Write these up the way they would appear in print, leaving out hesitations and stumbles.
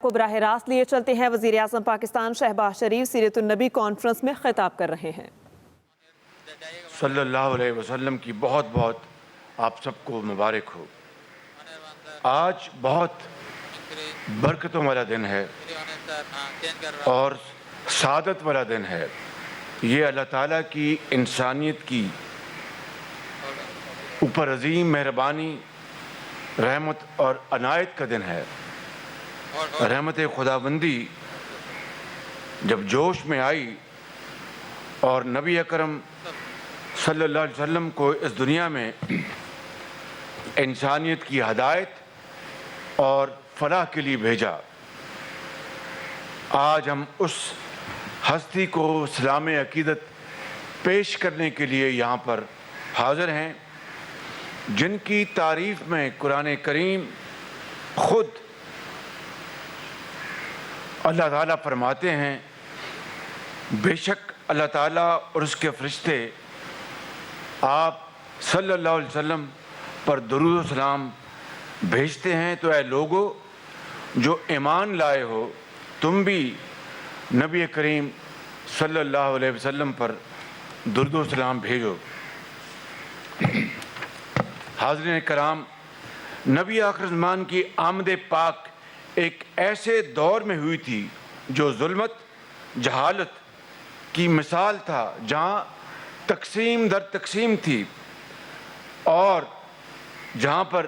کو براہ راست لیے چلتے ہیں۔ وزیر اعظم پاکستان شہباز شریف سیرت النبی کانفرنس میں خطاب کر رہے ہیں۔ صلی اللہ علیہ وسلم کی بہت بہت آپ سب کو مبارک ہو۔ آج بہت برکتوں والا دن ہے اور سعادت والا دن ہے۔ یہ اللہ تعالیٰ کی انسانیت کی اوپر عظیم مہربانی، رحمت اور عنایت کا دن ہے۔ رحمت خداوندی جب جوش میں آئی اور نبی اکرم صلی اللہ علیہ وسلم کو اس دنیا میں انسانیت کی ہدایت اور فلاح کے لیے بھیجا، آج ہم اس ہستی کو سلام عقیدت پیش کرنے کے لیے یہاں پر حاضر ہیں، جن کی تعریف میں قرآن کریم خود اللہ تعالیٰ فرماتے ہیں، بے شک اللہ تعالیٰ اور اس کے فرشتے آپ صلی اللہ علیہ وسلم پر درود و سلام بھیجتے ہیں۔ تو اے لوگو جو ایمان لائے ہو، تم بھی نبی کریم صلی اللہ علیہ وسلم پر درود و سلام بھیجو۔ حاضرین کرام، نبی آخر زمان کی آمد پاک ایک ایسے دور میں ہوئی تھی جو ظلمت، جہالت کی مثال تھا، جہاں تقسیم در تقسیم تھی اور جہاں پر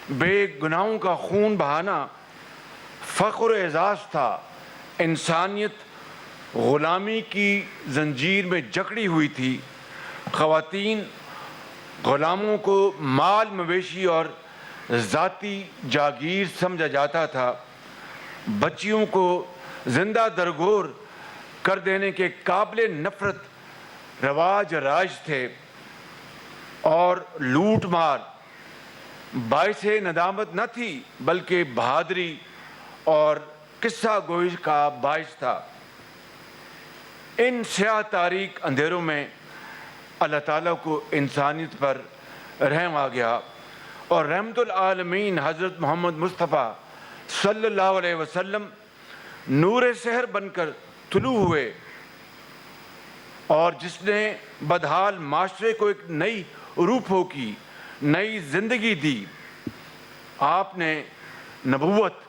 بے گناہوں کا خون بہانا فخر و اعزاز تھا۔ انسانیت غلامی کی زنجیر میں جکڑی ہوئی تھی۔ خواتین غلاموں کو مال مویشی اور ذاتی جاگیر سمجھا جاتا تھا۔ بچیوں کو زندہ درگور کر دینے کے قابل نفرت رواج رائج تھے اور لوٹ مار باعث ندامت نہ تھی بلکہ بہادری اور قصہ گوئی کا باعث تھا۔ ان سیاہ تاریک اندھیروں میں اللہ تعالیٰ کو انسانیت پر رحم آ گیا اور رحمت العالمین حضرت محمد مصطفیٰ صلی اللہ علیہ وسلم نور سحر بن کر طلوع ہوئے، اور جس نے بدحال معاشرے کو ایک نئی روح پھونکی، نئی زندگی دی۔ آپ نے نبوت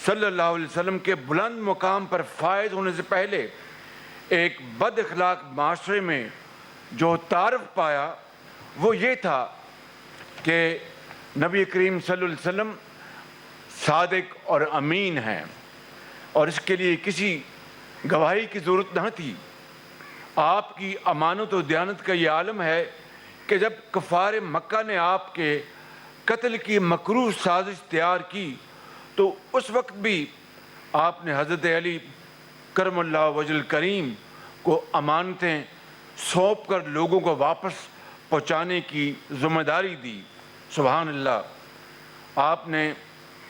صلی اللہ علیہ وسلم کے بلند مقام پر فائز ہونے سے پہلے ایک بد اخلاق معاشرے میں جو تعارف پایا وہ یہ تھا کہ نبی کریم صلی اللہ علیہ وسلم صادق اور امین ہیں، اور اس کے لیے کسی گواہی کی ضرورت نہ تھی۔ آپ کی امانت و دیانت کا یہ عالم ہے کہ جب کفار مکہ نے آپ کے قتل کی مکروہ سازش تیار کی تو اس وقت بھی آپ نے حضرت علی کرم اللہ وجہ الکریم کو امانتیں سونپ کر لوگوں کو واپس پہنچانے کی ذمہ داری دی۔ سبحان اللہ!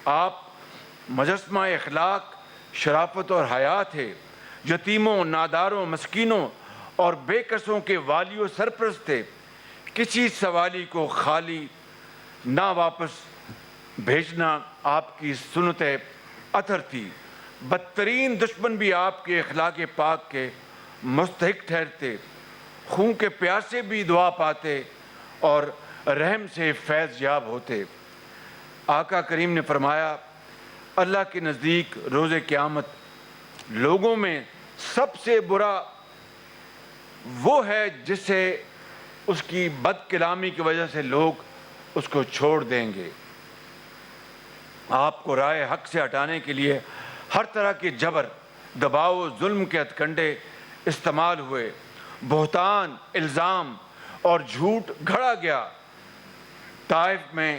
آپ مجسمہ اخلاق، شرافت اور حیا تھے۔ یتیموں، ناداروں، مسکینوں اور بے کسوں کے والی و سرپرست تھے۔ کسی سوالی کو خالی نہ واپس بھیجنا آپ کی سنت اطہر تھی۔ بدترین دشمن بھی آپ کے اخلاق پاک کے مستحق ٹھہرتے۔ خون کے پیاسے بھی دعا پاتے اور رحم سے فیض یاب ہوتے۔ آقا کریم نے فرمایا، اللہ کے نزدیک روز قیامت لوگوں میں سب سے برا وہ ہے جسے اس کی بد کلامی کی وجہ سے لوگ اس کو چھوڑ دیں گے۔ آپ کو رائے حق سے ہٹانے کے لیے ہر طرح کے جبر، دباؤ، ظلم کے ہتھ کنڈے استعمال ہوئے، بہتان، الزام اور جھوٹ گھڑا گیا۔ طائف میں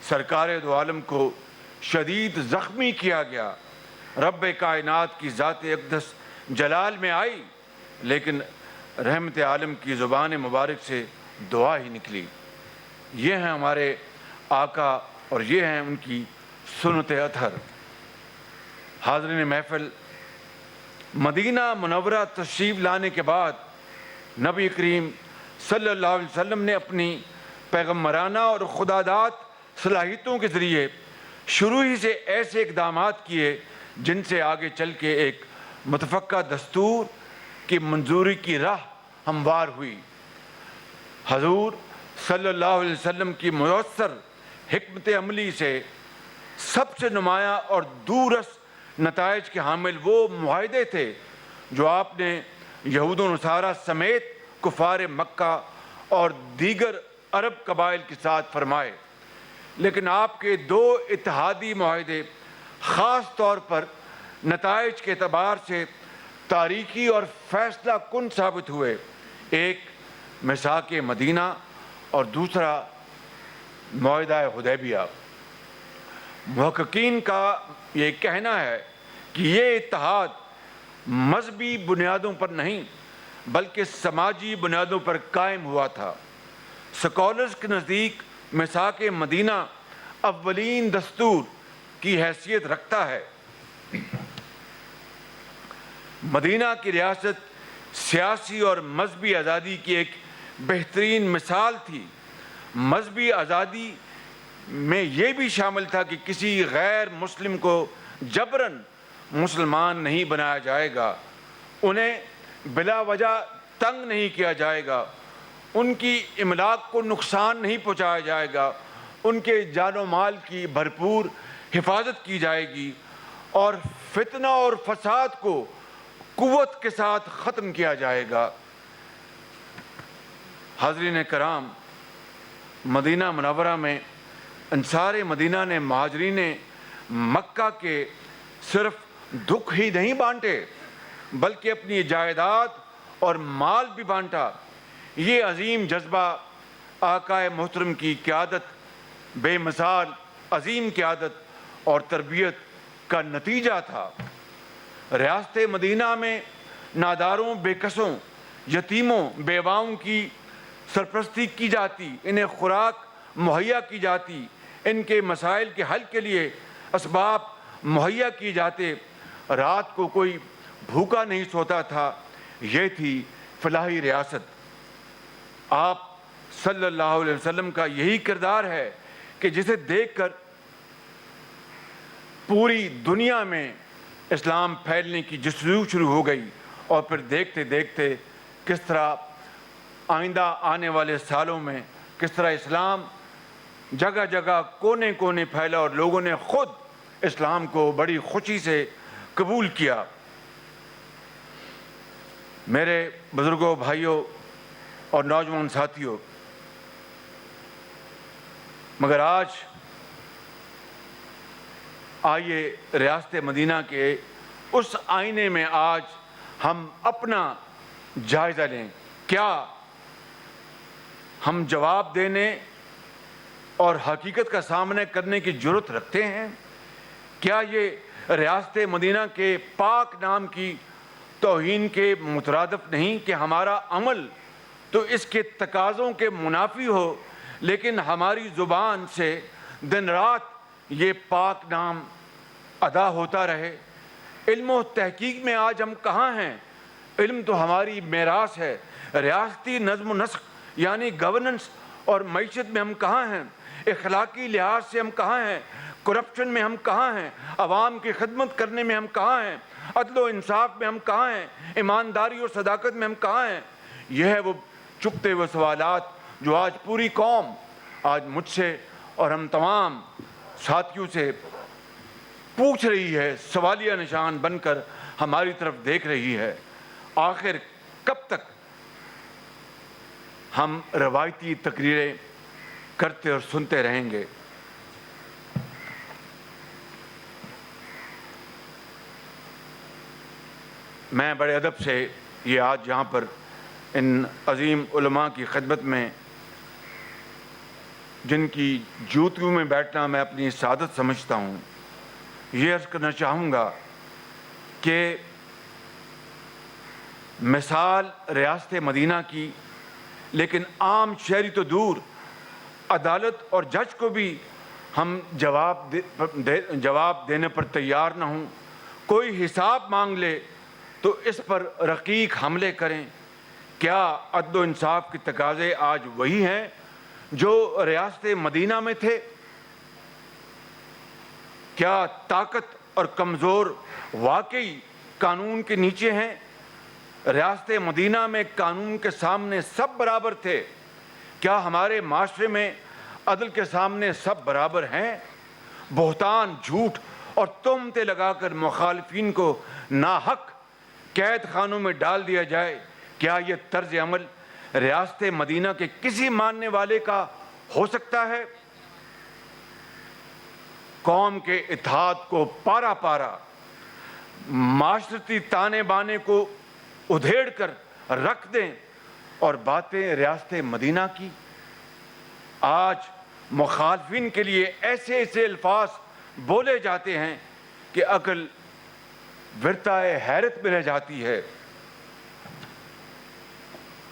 سرکار دو عالم کو شدید زخمی کیا گیا۔ رب کائنات کی ذات اقدس جلال میں آئی، لیکن رحمت عالم کی زبان مبارک سے دعا ہی نکلی۔ یہ ہیں ہمارے آقا اور یہ ہیں ان کی سنت اطہر۔ حاضرین محفل، مدینہ منورہ تشریف لانے کے بعد نبی کریم صلی اللہ علیہ وسلم نے اپنی پیغمبرانہ اور خداداد صلاحیتوں کے ذریعے شروع ہی سے ایسے اقدامات کیے جن سے آگے چل کے ایک متفقہ دستور کی منظوری کی راہ ہموار ہوئی۔ حضور صلی اللہ علیہ وسلم کی مؤثر حکمت عملی سے سب سے نمایاں اور دورس نتائج کے حامل وہ معاہدے تھے جو آپ نے یہود و نصارہ سمیت کفار مکہ اور دیگر عرب قبائل کے ساتھ فرمائے، لیکن آپ کے دو اتحادی معاہدے خاص طور پر نتائج کے اعتبار سے تاریخی اور فیصلہ کن ثابت ہوئے، ایک میثاق مدینہ اور دوسرا معاہدہ حدیبیہ۔ محققین کا یہ کہنا ہے کہ یہ اتحاد مذہبی بنیادوں پر نہیں بلکہ سماجی بنیادوں پر قائم ہوا تھا۔ سکالرز کے نزدیک میثاق مدینہ اولین دستور کی حیثیت رکھتا ہے۔ مدینہ کی ریاست سیاسی اور مذہبی آزادی کی ایک بہترین مثال تھی۔ مذہبی آزادی میں یہ بھی شامل تھا کہ کسی غیر مسلم کو جبراً مسلمان نہیں بنایا جائے گا، انہیں بلا وجہ تنگ نہیں کیا جائے گا، ان کی املاک کو نقصان نہیں پہنچایا جائے گا، ان کے جان و مال کی بھرپور حفاظت کی جائے گی اور فتنہ اور فساد کو قوت کے ساتھ ختم کیا جائے گا۔ حاضرین کرام، مدینہ منورہ میں انصار مدینہ نے مہاجرین مکہ کے صرف دکھ ہی نہیں بانٹے بلکہ اپنی جائیداد اور مال بھی بانٹا۔ یہ عظیم جذبہ آقا محترم کی قیادت، بے مثال عظیم قیادت اور تربیت کا نتیجہ تھا۔ ریاست مدینہ میں ناداروں، بے کسوں، یتیموں، بیواؤں کی سرپرستی کی جاتی، انہیں خوراک مہیا کی جاتی، ان کے مسائل کے حل کے لیے اسباب مہیا کیے جاتے، رات کو کوئی بھوکا نہیں سوتا تھا۔ یہ تھی فلاحی ریاست۔ آپ صلی اللہ علیہ وسلم کا یہی کردار ہے کہ جسے دیکھ کر پوری دنیا میں اسلام پھیلنے کی جستجو شروع ہو گئی، اور پھر دیکھتے دیکھتے کس طرح آئندہ آنے والے سالوں میں کس طرح اسلام جگہ جگہ کونے کونے پھیلا اور لوگوں نے خود اسلام کو بڑی خوشی سے قبول کیا۔ میرے بزرگوں، بھائیوں اور نوجوان ساتھیوں، مگر آج آئیے ریاست مدینہ کے اس آئینے میں آج ہم اپنا جائزہ لیں۔ کیا ہم جواب دینے اور حقیقت کا سامنا کرنے کی جرات رکھتے ہیں؟ کیا یہ ریاست مدینہ کے پاک نام کی توہین کے مترادف نہیں کہ ہمارا عمل تو اس کے تقاضوں کے منافی ہو، لیکن ہماری زبان سے دن رات یہ پاک نام ادا ہوتا رہے؟ علم و تحقیق میں آج ہم کہاں ہیں؟ علم تو ہماری میراث ہے۔ ریاستی نظم و نسق یعنی گورننس اور معیشت میں ہم کہاں ہیں؟ اخلاقی لحاظ سے ہم کہاں ہیں؟ کرپشن میں ہم کہاں ہیں؟ عوام کی خدمت کرنے میں ہم کہاں ہیں؟ عدل و انصاف میں ہم کہاں ہیں؟ ایمانداری اور صداقت میں ہم کہاں ہیں؟ یہ ہے وہ چھپتے ہوئے سوالات جو آج پوری قوم آج مجھ سے اور ہم تمام ساتھیوں سے پوچھ رہی ہے، سوالیہ نشان بن کر ہماری طرف دیکھ رہی ہے۔ آخر کب تک ہم روایتی تقریریں کرتے اور سنتے رہیں گے؟ میں بڑے ادب سے یہ آج یہاں پر ان عظیم علماء کی خدمت میں، جن کی جوتیوں میں بیٹھنا میں اپنی سعادت سمجھتا ہوں، یہ عرض کرنا چاہوں گا کہ مثال ریاست مدینہ کی، لیکن عام شہری تو دور، عدالت اور جج کو بھی ہم جواب دینے پر تیار نہ ہوں۔ کوئی حساب مانگ لے تو اس پر رقیق حملے کریں۔ کیا عدل و انصاف کے تقاضے آج وہی ہیں جو ریاست مدینہ میں تھے؟ کیا طاقت اور کمزور واقعی قانون کے نیچے ہیں؟ ریاست مدینہ میں قانون کے سامنے سب برابر تھے۔ کیا ہمارے معاشرے میں عدل کے سامنے سب برابر ہیں؟ بہتان، جھوٹ اور تہمتیں لگا کر مخالفین کو ناحق قید خانوں میں ڈال دیا جائے، کیا یہ طرز عمل ریاست مدینہ کے کسی ماننے والے کا ہو سکتا ہے؟ قوم کے اتحاد کو پارا پارا، معاشرتی تانے بانے کو ادھیڑ کر رکھ دیں اور باتیں ریاست مدینہ کی۔ آج مخالفین کے لیے ایسے ایسے الفاظ بولے جاتے ہیں کہ عقل ورتائے حیرت میں رہ جاتی ہے۔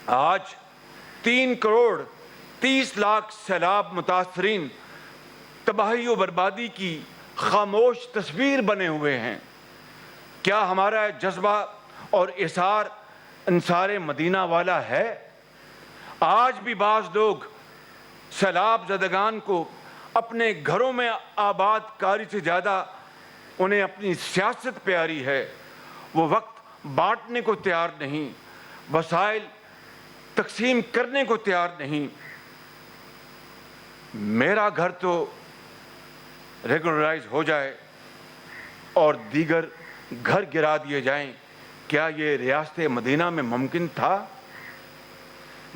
آج 3 کروڑ 30 لاکھ سیلاب متاثرین تباہی و بربادی کی خاموش تصویر بنے ہوئے ہیں۔ کیا ہمارا جذبہ اور اثار انصار مدینہ والا ہے؟ آج بھی بعض لوگ سیلاب زدگان کو اپنے گھروں میں آباد کاری سے زیادہ انہیں اپنی سیاست پیاری ہے۔ وہ وقت بانٹنے کو تیار نہیں، وسائل تقسیم کرنے کو تیار نہیں۔ میرا گھر تو ریگولرائز ہو جائے اور دیگر گھر گرا دیے جائیں، کیا یہ ریاست مدینہ میں ممکن تھا؟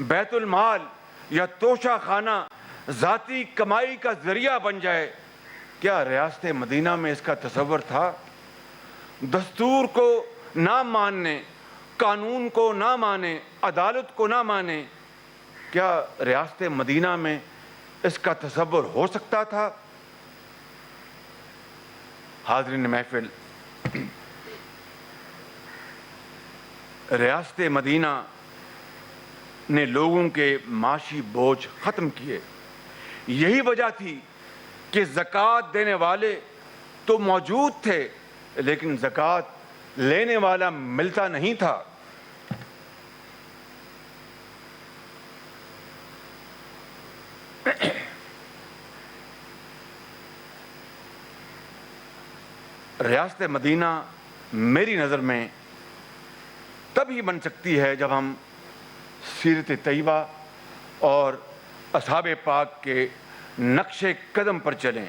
بیت المال یا توشہ خانہ ذاتی کمائی کا ذریعہ بن جائے، کیا ریاست مدینہ میں اس کا تصور تھا؟ دستور کو نہ ماننے، قانون کو نہ مانے، عدالت کو نہ مانے، کیا ریاست مدینہ میں اس کا تصور ہو سکتا تھا؟ حاضرین محفل، ریاست مدینہ نے لوگوں کے معاشی بوجھ ختم کیے۔ یہی وجہ تھی کہ زکوٰۃ دینے والے تو موجود تھے لیکن زکوٰۃ لینے والا ملتا نہیں تھا۔ ریاست مدینہ میری نظر میں تب ہی بن سکتی ہے جب ہم سیرت طیبہ اور اصحاب پاک کے نقش قدم پر چلیں۔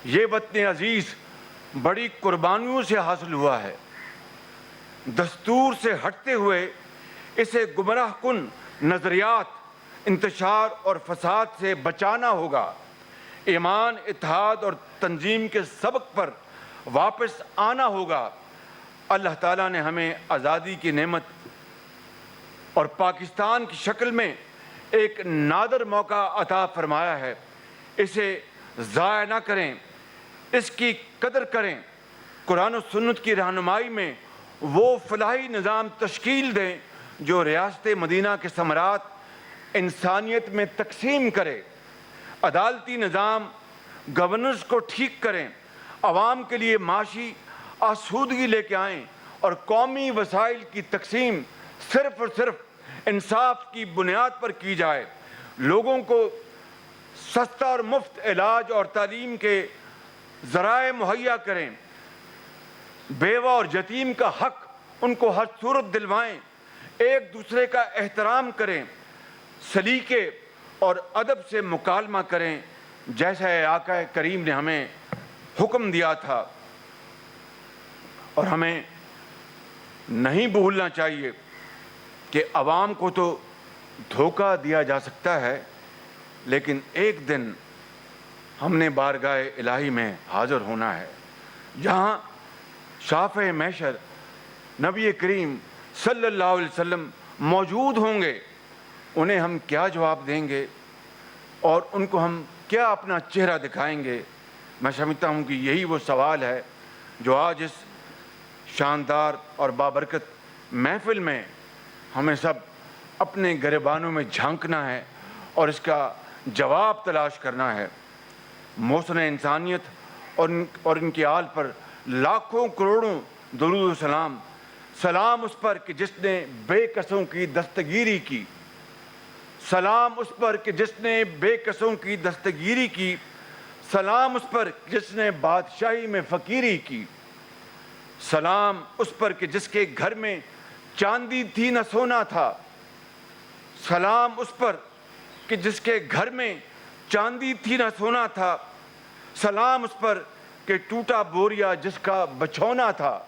یہ وطن عزیز بڑی قربانیوں سے حاصل ہوا ہے۔ دستور سے ہٹتے ہوئے اسے گمراہ کن نظریات، انتشار اور فساد سے بچانا ہوگا۔ ایمان، اتحاد اور تنظیم کے سبق پر واپس آنا ہوگا۔ اللہ تعالیٰ نے ہمیں آزادی کی نعمت اور پاکستان کی شکل میں ایک نادر موقع عطا فرمایا ہے، اسے ضائع نہ کریں، اس کی قدر کریں۔ قرآن و سنت کی رہنمائی میں وہ فلاحی نظام تشکیل دیں جو ریاست مدینہ کے ثمرات انسانیت میں تقسیم کرے۔ عدالتی نظام، گورننس کو ٹھیک کریں، عوام کے لیے معاشی آسودگی لے کے آئیں اور قومی وسائل کی تقسیم صرف اور صرف انصاف کی بنیاد پر کی جائے۔ لوگوں کو سستا اور مفت علاج اور تعلیم کے ذرائع مہیا کریں۔ بیوہ اور یتیم کا حق ان کو ہر صورت دلوائیں۔ ایک دوسرے کا احترام کریں، سلیقے اور ادب سے مکالمہ کریں جیسا آقا کریم نے ہمیں حکم دیا تھا۔ اور ہمیں نہیں بھولنا چاہیے کہ عوام کو تو دھوکہ دیا جا سکتا ہے لیکن ایک دن ہم نے بارگاہ الہی میں حاضر ہونا ہے، جہاں شافع محشر نبی کریم صلی اللہ علیہ وسلم موجود ہوں گے۔ انہیں ہم کیا جواب دیں گے اور ان کو ہم کیا اپنا چہرہ دکھائیں گے؟ میں سمجھتا ہوں کہ یہی وہ سوال ہے جو آج اس شاندار اور بابرکت محفل میں ہمیں سب اپنے گریبانوں میں جھانکنا ہے اور اس کا جواب تلاش کرنا ہے۔ محسن انسانیت اور ان کی آل پر لاکھوں کروڑوں درود و سلام۔ سلام اس پر کہ جس نے بے کسوں کی دستگیری کی، سلام اس پر کہ جس نے بے کسوں کی دستگیری کی، سلام اس پر جس نے بادشاہی میں فقیری کی، سلام اس پر کہ جس کے گھر میں چاندی تھی نہ سونا تھا، سلام اس پر کہ جس کے گھر میں چاندی تھی نہ سونا تھا، سلام اس پر کہ ٹوٹا بوریا جس کا بچھونا تھا،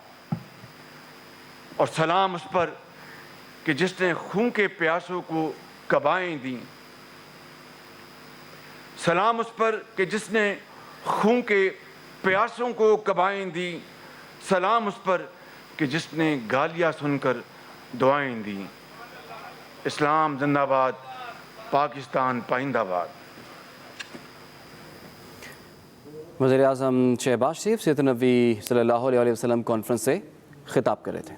اور سلام اس پر کہ جس نے خون کے پیاسوں کو کبائیں دیں، سلام اس پر کہ جس نے خون کے پیاسوں کو کبائیں دیں، سلام اس پر کہ جس نے گالیاں سن کر دعائیں دیں۔ اسلام زندہ باد، پاکستان پائندہ باد۔ وزیر اعظم شہباز شریف سیرت النبی صلی اللہ علیہ وسلم کانفرنس سے خطاب کر رہے تھے۔